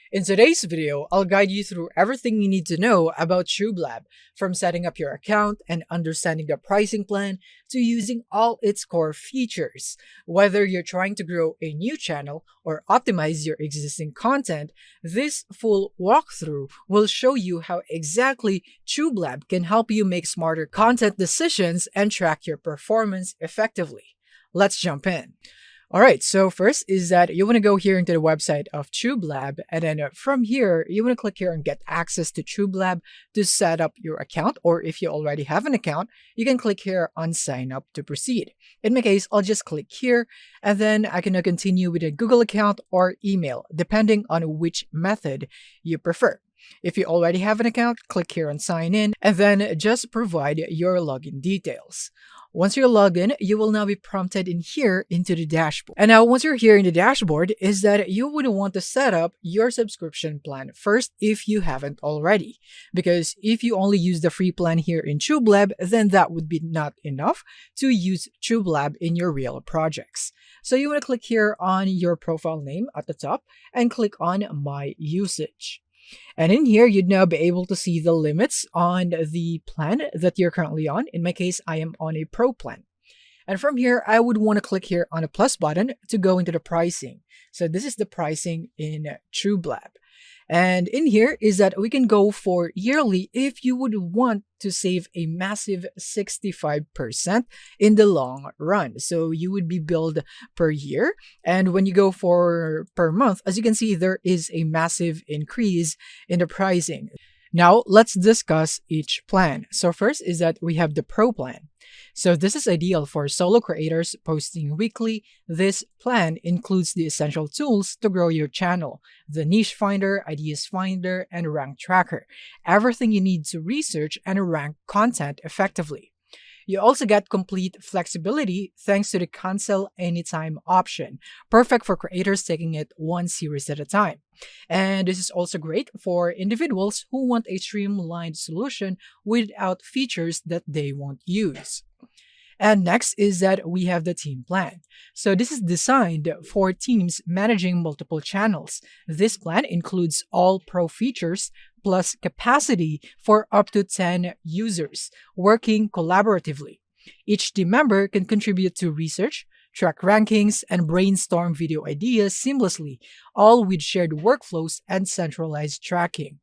In today's video, I'll guide you through everything you need to know about TubeLab, from setting up your account and understanding the pricing plan to using all its core features. Whether you're trying to grow a new channel or optimize your existing content, this full walkthrough will show you how exactly TubeLab can help you make smarter content decisions and track your performance effectively. Let's jump in. All right, so first is that you want to go here into the website of TubeLab, and then from here, you want to click here and get access to TubeLab to set up your account, or if you already have an account, you can click here on sign up to proceed. In my case, I'll just click here, and then I can continue with a Google account or email, depending on which method you prefer. If you already have an account, click here on sign in, and then just provide your login details. Once you're logged in, you will now be prompted in here into the dashboard. And now once you're here in the dashboard, is that you would want to set up your subscription plan first if you haven't already. Because if you only use the free plan here in TubeLab, then that would be not enough to use TubeLab in your real projects. So you want to click here on your profile name at the top and click on My Usage. And in here, you'd now be able to see the limits on the plan that you're currently on. In my case, I am on a Pro plan. And from here, I would want to click here on a plus button to go into the pricing. So this is the pricing in TubeLab. And in here is that we can go for yearly if you would want to save a massive 65% in the long run. So you would be billed per year. And when you go for per month, as you can see, there is a massive increase in the pricing. Now let's discuss each plan. So first is that we have the Pro plan. So this is ideal for solo creators posting weekly. This plan includes the essential tools to grow your channel: the niche finder, ideas finder, and rank tracker. Everything you need to research and rank content effectively. You also get complete flexibility thanks to the cancel anytime option, perfect for creators taking it one series at a time. And this is also great for individuals who want a streamlined solution without features that they won't use. And next is that we have the team plan. So this is designed for teams managing multiple channels. This plan includes all pro features plus capacity for up to 10 users working collaboratively. Each team member can contribute to research, track rankings, and brainstorm video ideas seamlessly, all with shared workflows and centralized tracking.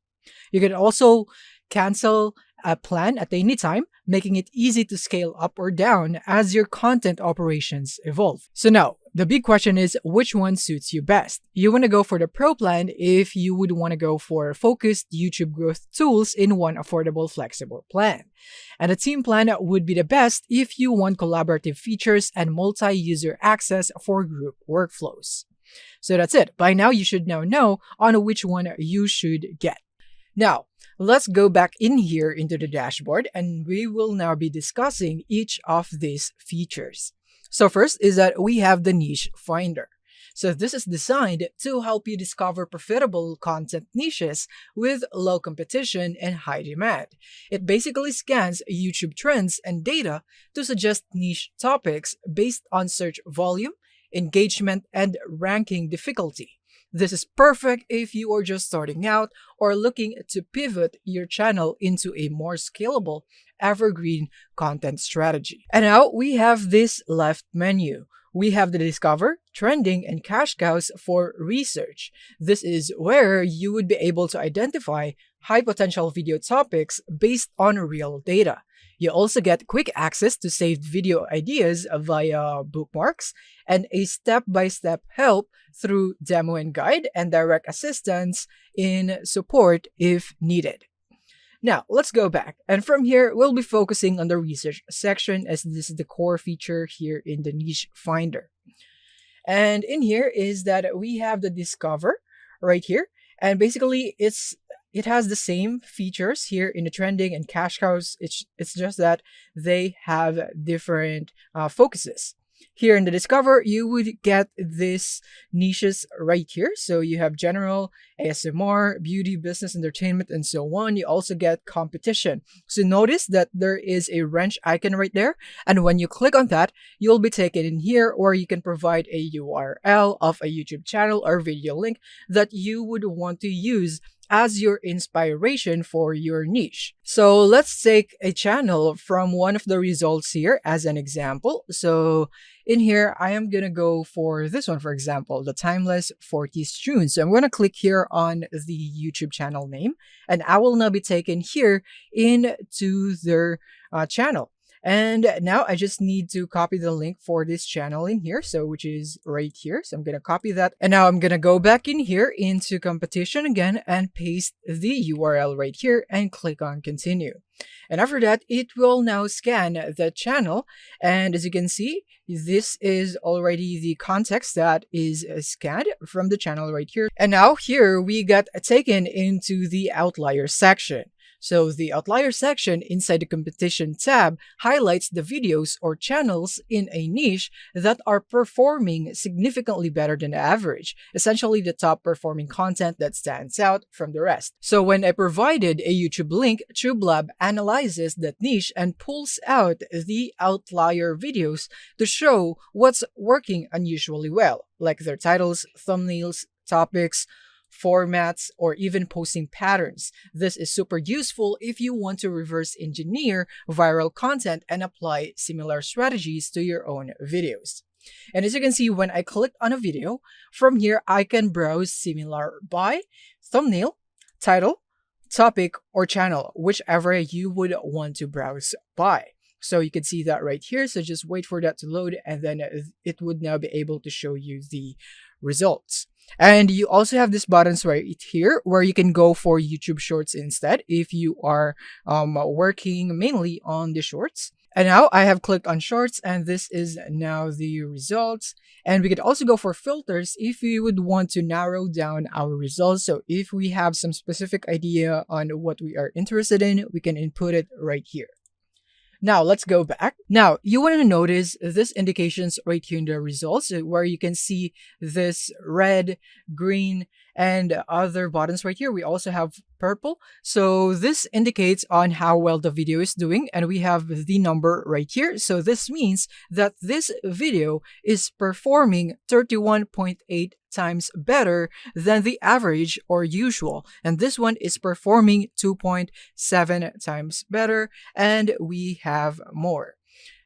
You can also cancel a plan at any time, making it easy to scale up or down as your content operations evolve. So now, the big question is, which one suits you best? You want to go for the Pro plan if you would want to go for focused YouTube growth tools in one affordable, flexible plan. And the team plan would be the best if you want collaborative features and multi-user access for group workflows. So that's it. By now, you should now know on which one you should get. Now, let's go back in here into the dashboard, and we will now be discussing each of these features. So first is that we have the niche finder. So this is designed to help you discover profitable content niches with low competition and high demand. It basically scans YouTube trends and data to suggest niche topics based on search volume, engagement, and ranking difficulty. This is perfect if you are just starting out or looking to pivot your channel into a more scalable, evergreen content strategy. And now we have this left menu. We have the Discover, Trending, and Cash Cows for research. This is where you would be able to identify high potential video topics based on real data. You also get quick access to saved video ideas via bookmarks and a step-by-step help through demo and guide and direct assistance in support if needed. Now, let's go back. And from here, we'll be focusing on the research section as this is the core feature here in the niche finder. And in here is that we have the Discover right here. And basically, it has the same features here in the Trending and Cash Cows. It's just that they have different focuses. Here in the Discover, you would get this niches right here. So you have general, ASMR, beauty, business, entertainment, and so on. You also get competition. So notice that there is a wrench icon right there. And when you click on that, you'll be taken in here, or you can provide a URL of a YouTube channel or video link that you would want to use as your inspiration for your niche. So let's take a channel from one of the results here as an example. So in here, I am going to go for this one, for example, the Timeless 40s June. So I'm going to click here on the YouTube channel name, and I will now be taken here into their channel. And now I just need to copy the link for this channel in here, so which is right here. So I'm going to copy that. And now I'm going to go back in here into competition again and paste the URL right here and click on continue. And after that, it will now scan the channel. And as you can see, this is already the context that is scanned from the channel right here. And now here we got taken into the outlier section. So the outlier section inside the competition tab highlights the videos or channels in a niche that are performing significantly better than the average, essentially the top performing content that stands out from the rest. So when I provided a YouTube link, TubeLab analyzes that niche and pulls out the outlier videos to show what's working unusually well, like their titles, thumbnails, topics, formats, or even posting patterns. This is super useful if you want to reverse engineer viral content and apply similar strategies to your own videos. And as you can see, when I click on a video, from here I can browse similar by thumbnail, title, topic, or channel, whichever you would want to browse by. So you can see that right here. So just wait for that to load, and then it would now be able to show you the results. And you also have these buttons right here where you can go for YouTube Shorts instead if you are working mainly on the shorts. And now I have clicked on shorts, and this is now the results. And we could also go for filters if you would want to narrow down our results. So if we have some specific idea on what we are interested in, we can input it right here. Now let's go back. Now you want to notice this indications right here in the results where you can see this red, green, and other buttons right here. We also have purple. So this indicates on how well the video is doing, and we have the number right here. So this means that this video is performing 31.8 times better than the average or usual, and this one is performing 2.7 times better, and we have more.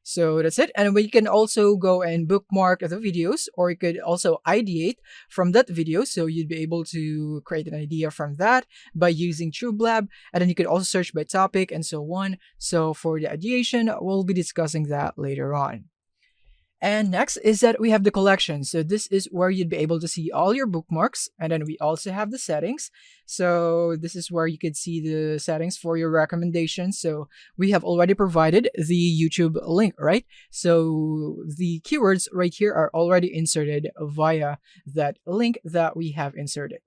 So that's it. And we can also go and bookmark the videos, or you could also ideate from that video. So you'd be able to create an idea from that by using TubeLab. And then you could also search by topic and so on. So for the ideation, we'll be discussing that later on. And next is that we have the collection. So this is where you'd be able to see all your bookmarks. And then we also have the settings. So this is where you could see the settings for your recommendations. So we have already provided the YouTube link, right? So the keywords right here are already inserted via that link that we have inserted.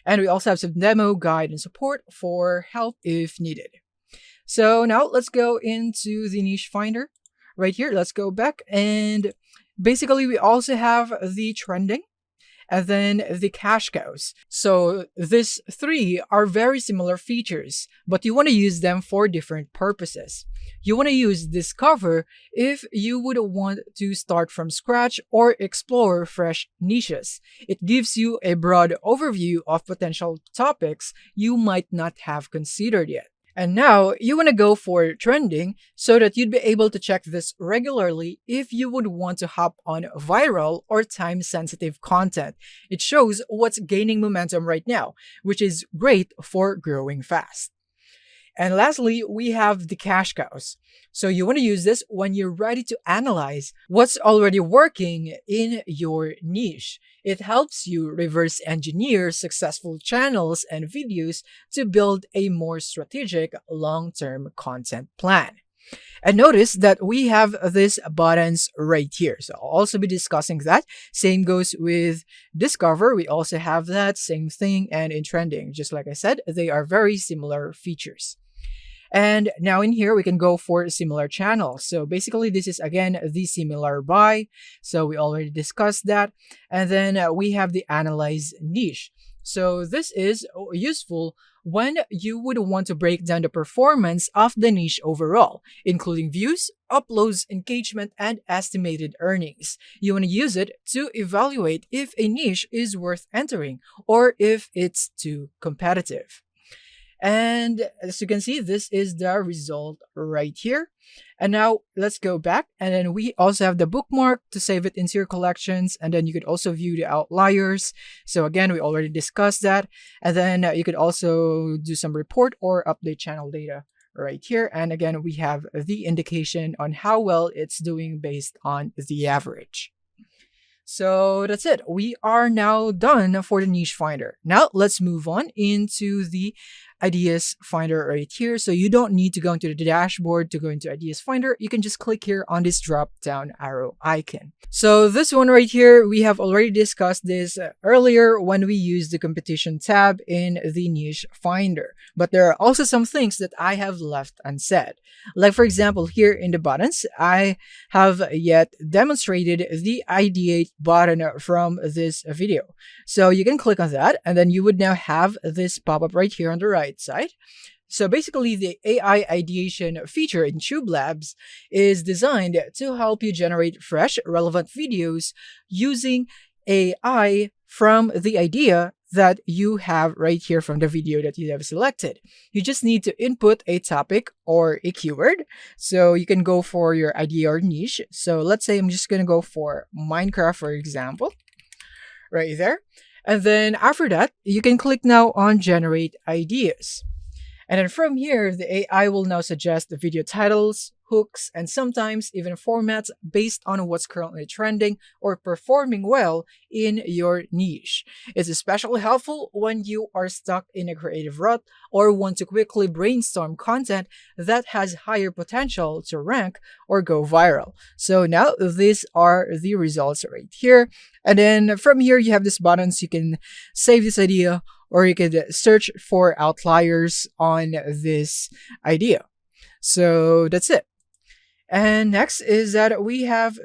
And we also have some demo, guide, and support for help if needed. So now let's go into the niche finder. Right here, let's go back, and basically we also have the trending and then the cash cows. So these three are very similar features, but you want to use them for different purposes. You want to use Discover if you would want to start from scratch or explore fresh niches. It gives you a broad overview of potential topics you might not have considered yet. And now you want to go for trending so that you'd be able to check this regularly if you would want to hop on viral or time-sensitive content. It shows what's gaining momentum right now, which is great for growing fast. And lastly, we have the cash cows. So you want to use this when you're ready to analyze what's already working in your niche. It helps you reverse engineer successful channels and videos to build a more strategic long-term content plan. And notice that we have these buttons right here. So I'll also be discussing that. Same goes with Discover. We also have that same thing, and in trending, just like I said, they are very similar features. And now in here, we can go for similar channels. So basically, this is again the similar by. So we already discussed that. And then we have the analyze niche. So this is useful when you would want to break down the performance of the niche overall, including views, uploads, engagement, and estimated earnings. You want to use it to evaluate if a niche is worth entering or if it's too competitive. And as you can see, this is the result right here. And now let's go back. And then we also have the bookmark to save it into your collections. And then you could also view the outliers. So again, we already discussed that. And then you could also do some report or update channel data right here. And again, we have the indication on how well it's doing based on the average. So that's it. We are now done for the niche finder. Now let's move on into the ideas finder right here. So you don't need to go into the dashboard to go into ideas finder. You can just click here on this drop down arrow icon. So this one right here, we have already discussed this earlier when we used the competition tab in the niche finder. But there are also some things that I have left unsaid. Like for example, here in the buttons, I have yet demonstrated the ideate button from this video. So you can click on that and then you would now have this pop up right here on the right side. So basically, the AI ideation feature in TubeLabs is designed to help you generate fresh, relevant videos using AI from the idea that you have right here from the video that you have selected. You just need to input a topic or a keyword. So you can go for your idea or niche. So let's say I'm just going to go for Minecraft, for example, right there. And then after that, you can click now on generate ideas. And then from here, the AI will now suggest the video titles, hooks, and sometimes even formats based on what's currently trending or performing well in your niche. It's especially helpful when you are stuck in a creative rut or want to quickly brainstorm content that has higher potential to rank or go viral. So now these are the results right here. And then from here, you have these buttons. You can save this idea or you could search for outliers on this idea. So that's it. And next is that we have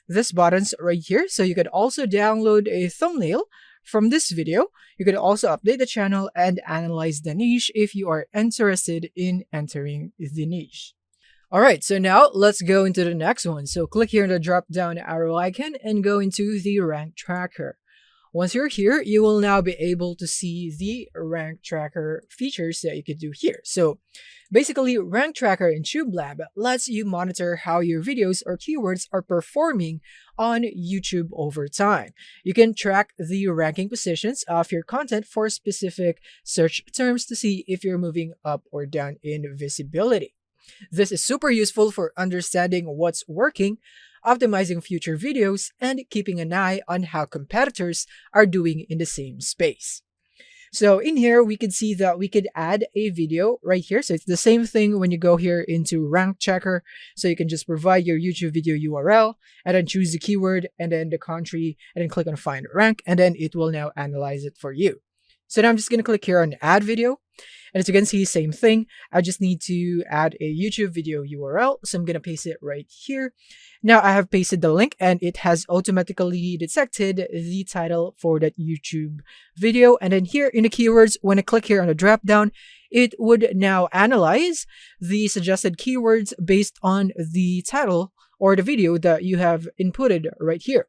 this buttons right here. So you could also download a thumbnail from this video. You could also update the channel and analyze the niche if you are interested in entering the niche. All right, so now let's go into the next one. So click here on the drop down arrow icon and go into the rank tracker. Once you're here, you will now be able to see the rank tracker features that you could do here. So basically, rank tracker in TubeLab lets you monitor how your videos or keywords are performing on YouTube over time. You can track the ranking positions of your content for specific search terms to see if you're moving up or down in visibility. This is super useful for understanding what's working, optimizing future videos, and keeping an eye on how competitors are doing in the same space. So in here, we could see that we could add a video right here. So it's the same thing when you go here into rank checker. So you can just provide your YouTube video URL and then choose the keyword and then the country and then click on find rank and then it will now analyze it for you. So now I'm just going to click here on add video. And as you can see, same thing. I just need to add a YouTube video URL. So I'm going to paste it right here. Now I have pasted the link and it has automatically detected the title for that YouTube video. And then here in the keywords, when I click here on the drop down, it would now analyze the suggested keywords based on the title or the video that you have inputted right here.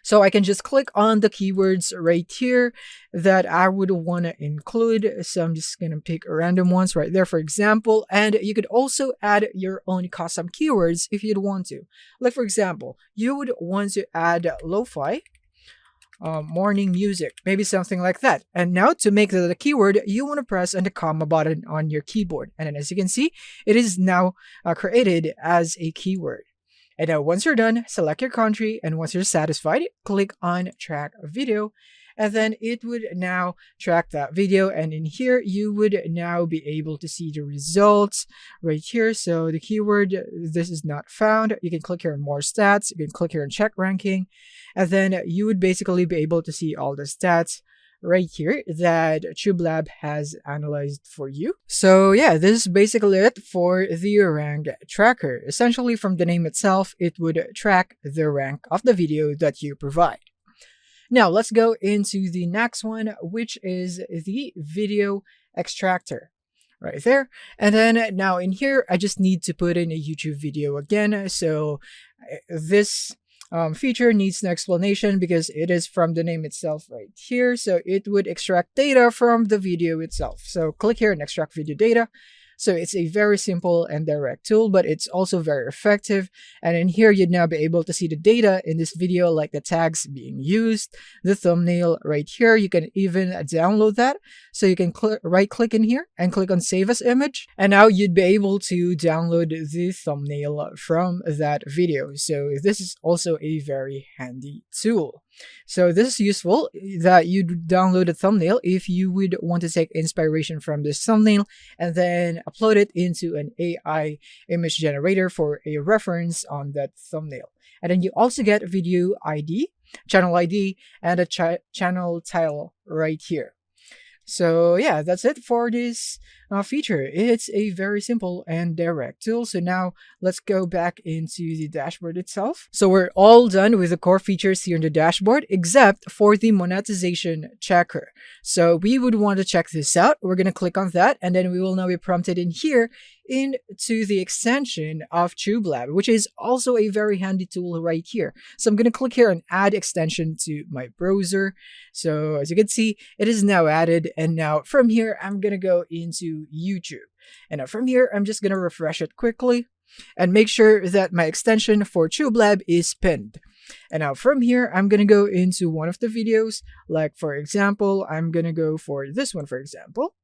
So I can just click on the keywords right here that I would want to include. So I'm just going to pick random ones right there, for example. And you could also add your own custom keywords if you'd want to. Like, for example, you would want to add lo-fi morning music, maybe something like that. And now to make that a keyword, you want to press on the comma button on your keyboard. And then as you can see, it is now created as a keyword. And now once you're done, select your country, and once you're satisfied, click on track video, and then it would now track that video. And in here, you would now be able to see the results right here. So the keyword, this is not found. You can click here on more stats. You can click here on check ranking, and then you would basically be able to see all the stats right here that TubeLab has analyzed for you. So yeah, this is basically it for the rank tracker. Essentially, from the name itself, it would track the rank of the video that you provide. Now let's go into the next one, which is the video extractor. Right there. And then now in here, I just need to put in a YouTube video again. So this feature needs no explanation because it is from the name itself right here. So it would extract data from the video itself. So click here and extract video data. So it's a very simple and direct tool, but it's also very effective. And in here, you'd now be able to see the data in this video, like the tags being used, the thumbnail right here. You can even download that. So you can right click in here and click on Save as Image. And now you'd be able to download the thumbnail from that video. So this is also a very handy tool. So this is useful that you download a thumbnail if you would want to take inspiration from this thumbnail and then upload it into an AI image generator for a reference on that thumbnail. And then you also get a video ID, channel ID, and a channel title right here. So yeah, that's it for this feature. It's a very simple and direct tool. So now let's go back into the dashboard itself. So we're all done with the core features here in the dashboard, except for the monetization checker. So we would want to check this out. We're going to click on that, and then we will now be prompted in here into the extension of TubeLab, which is also a very handy tool right here. So I'm going to click here and add extension to my browser. So as you can see, it is now added. And now from here, I'm going to go into YouTube. And now from here, I'm just going to refresh it quickly and make sure that my extension for TubeLab is pinned. And now from here, I'm going to go into one of the videos. Like for example, I'm going to go for this one, for example.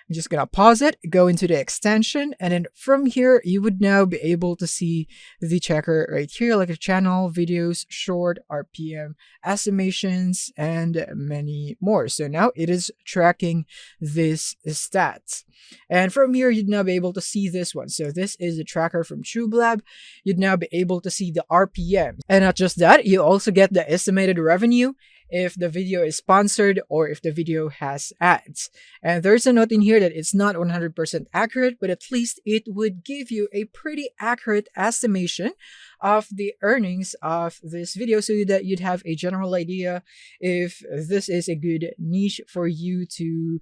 I'm just going to pause it, go into the extension, and then from here, you would now be able to see the checker right here, like the channel, videos, short, RPM, estimations, and many more. So now it is tracking this stats. And from here, you'd now be able to see this one. So this is a tracker from TubeLab. You'd now be able to see the RPM. And not just that, you also get the estimated revenue if the video is sponsored or if the video has ads. And there's a note in here that it's not 100% accurate, but at least it would give you a pretty accurate estimation of the earnings of this video so that you'd have a general idea if this is a good niche for you to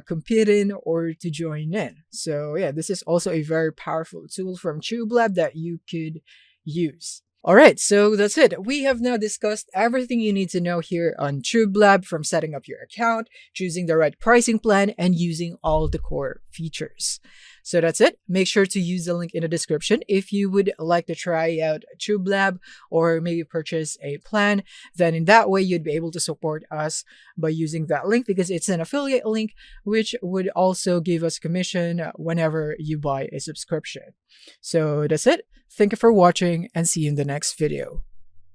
compete in or to join in. So yeah, this is also a very powerful tool from TubeLab that you could use. Alright, so that's it. We have now discussed everything you need to know here on TubeLab, from setting up your account, choosing the right pricing plan, and using all the core features. So that's it. Make sure to use the link in the description if you would like to try out TubeLab or maybe purchase a plan. Then in that way, you'd be able to support us by using that link because it's an affiliate link, which would also give us commission whenever you buy a subscription. So that's it. Thank you for watching and see you in the next video.